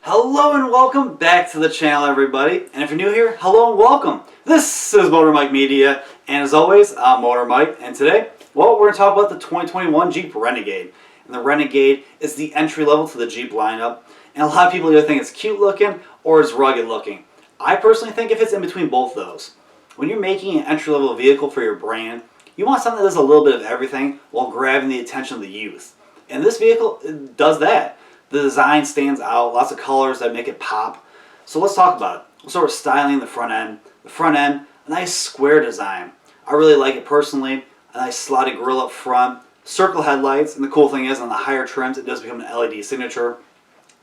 Hello and welcome back to the channel, everybody. And if you're new here, hello and welcome. This is Motor Mike Media, and as always, I'm Motor Mike. And today, well, we're going to talk about the 2021 Jeep Renegade. And the Renegade is the entry level to the Jeep lineup. And a lot of people either think it's cute looking or it's rugged looking. I personally think if it's in between both those. When you're making an entry level vehicle for your brand, you want something that does a little bit of everything while grabbing the attention of the youth. And this vehicle does that. The design stands out, lots of colors that make it pop. So let's talk about it. We'll start with styling the front end. The front end, a nice square design. I really like it personally. A nice slotted grille up front, circle headlights, and the cool thing is on the higher trims it does become an LED signature.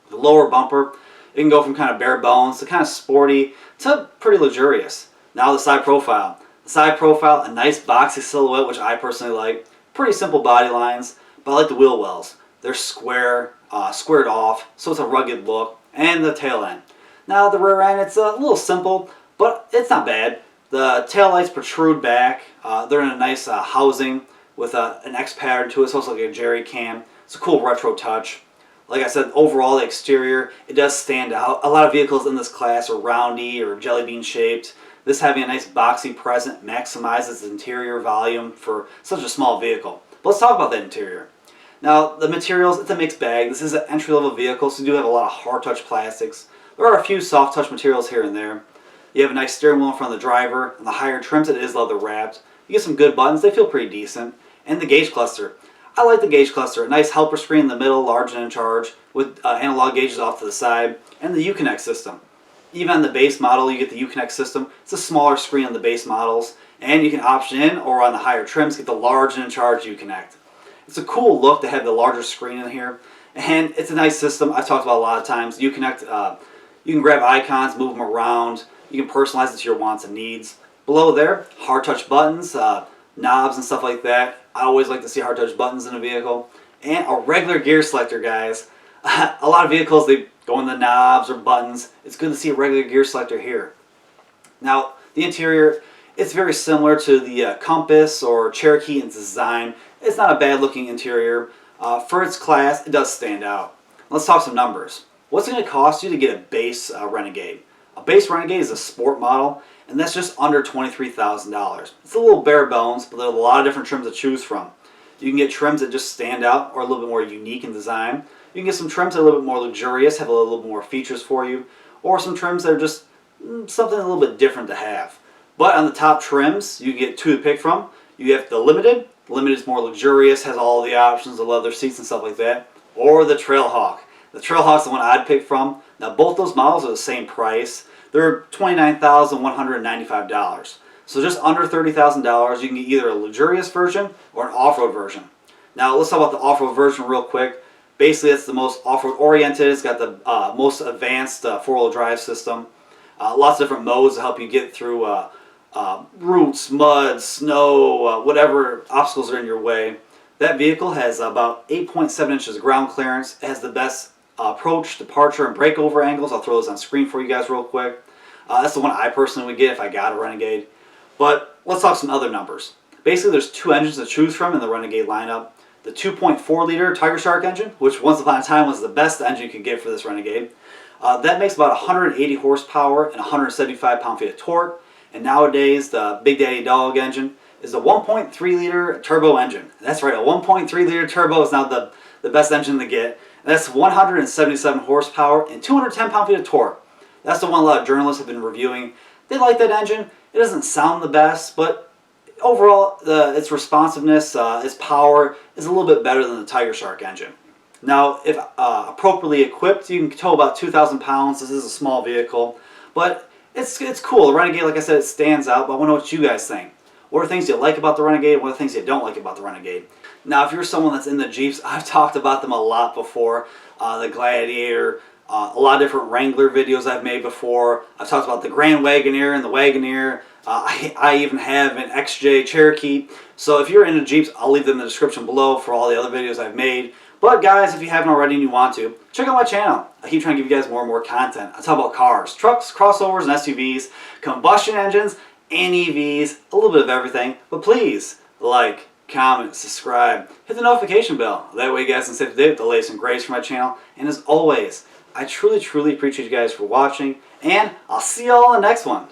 The lower bumper, it can go from kind of bare bones to kind of sporty to pretty luxurious. Now the side profile. The side profile, a nice boxy silhouette, which I personally like. Pretty simple body lines, but I like the wheel wells. They're squared off, so it's a rugged look. And the tail end. Now the rear end, it's a little simple, but it's not bad. The tail lights protrude back. They're in a nice housing with an X pattern to it. It's also like a jerry can. It's a cool retro touch. Like I said, overall the exterior, it does stand out. A lot of vehicles in this class are roundy or jelly bean shaped. This having a nice boxy present maximizes the interior volume for such a small vehicle. But let's talk about that interior. Now, the materials, it's a mixed bag. This is an entry-level vehicle, so you do have a lot of hard-touch plastics. There are a few soft-touch materials here and there. You have a nice steering wheel in front of the driver. On the higher trims, it is leather-wrapped. You get some good buttons. They feel pretty decent. And the gauge cluster. I like the gauge cluster. A nice helper screen in the middle, large and in charge, with analog gauges off to the side, and the Uconnect system. Even on the base model, you get the Uconnect system. It's a smaller screen on the base models, and you can option in, or on the higher trims, get the large and in charge Uconnect. It's a cool look to have the larger screen in here, and it's a nice system. I've talked about a lot of times. Uconnect, you can grab icons, move them around. You can personalize it to your wants and needs. Below there, hard touch buttons, knobs and stuff like that. I always like to see hard touch buttons in a vehicle. And a regular gear selector, guys. A lot of vehicles, they go in the knobs or buttons. It's good to see a regular gear selector here. Now, the interior, it's very similar to the Compass or Cherokee in design. It's not a bad looking interior. For its class, it does stand out. Let's talk some numbers. What's it going to cost you to get a base Renegade? A base Renegade is a sport model, and that's just under $23,000. It's a little bare bones, but there's a lot of different trims to choose from. You can get trims that just stand out or a little bit more unique in design. You can get some trims that are a little bit more luxurious, have a little bit more features for you, or some trims that are just something a little bit different to have. But on the top trims, you get two to pick from. You have the Limited. Limited is more luxurious, has all the options, the leather seats and stuff like that. Or the Trailhawk. The Trailhawk's the one I'd pick from. Now both those models are the same price. They're $29,195. So just under $30,000, you can get either a luxurious version or an off-road version. Now let's talk about the off-road version real quick. Basically it's the most off-road oriented. It's got the most advanced four-wheel drive system. Lots of different modes to help you get through roots, mud, snow, whatever obstacles are in your way. That vehicle has about 8.7 inches of ground clearance. It has the best approach, departure, and breakover angles. I'll throw those on screen for you guys real quick. That's the one I personally would get if I got a Renegade. But let's talk some other numbers. Basically, there's two engines to choose from in the Renegade lineup. The 2.4 liter Tiger Shark engine, which once upon a time was the best engine you could get for this Renegade. That makes about 180 horsepower and 175 pound-feet of torque. And nowadays, the Big Daddy Dog engine is a 1.3 liter turbo engine. That's right, a 1.3 liter turbo is now the best engine to get. And that's 177 horsepower and 210 pound-feet of torque. That's the one a lot of journalists have been reviewing. They like that engine. It doesn't sound the best, but overall, its responsiveness, its power is a little bit better than the Tiger Shark engine. Now, if appropriately equipped, you can tow about 2,000 pounds. This is a small vehicle, but it's cool. The Renegade, like I said, it stands out, but I want to know what you guys think. What are things you like about the Renegade? What are things you don't like about the Renegade? Now, if you're someone that's in the Jeeps, I've talked about them a lot before. The Gladiator, a lot of different Wrangler videos I've made before. I've talked about the Grand Wagoneer and the Wagoneer. I even have an XJ Cherokee. So if you're into Jeeps, I'll leave them in the description below for all the other videos I've made. But guys, if you haven't already and you want to, check out my channel. I keep trying to give you guys more and more content. I talk about cars, trucks, crossovers, and SUVs, combustion engines, and EVs, a little bit of everything. But please, like, comment, subscribe, hit the notification bell. That way you guys can stay up to date with the latest and greatest from my channel. And as always, I truly, truly appreciate you guys for watching, and I'll see y'all on the next one.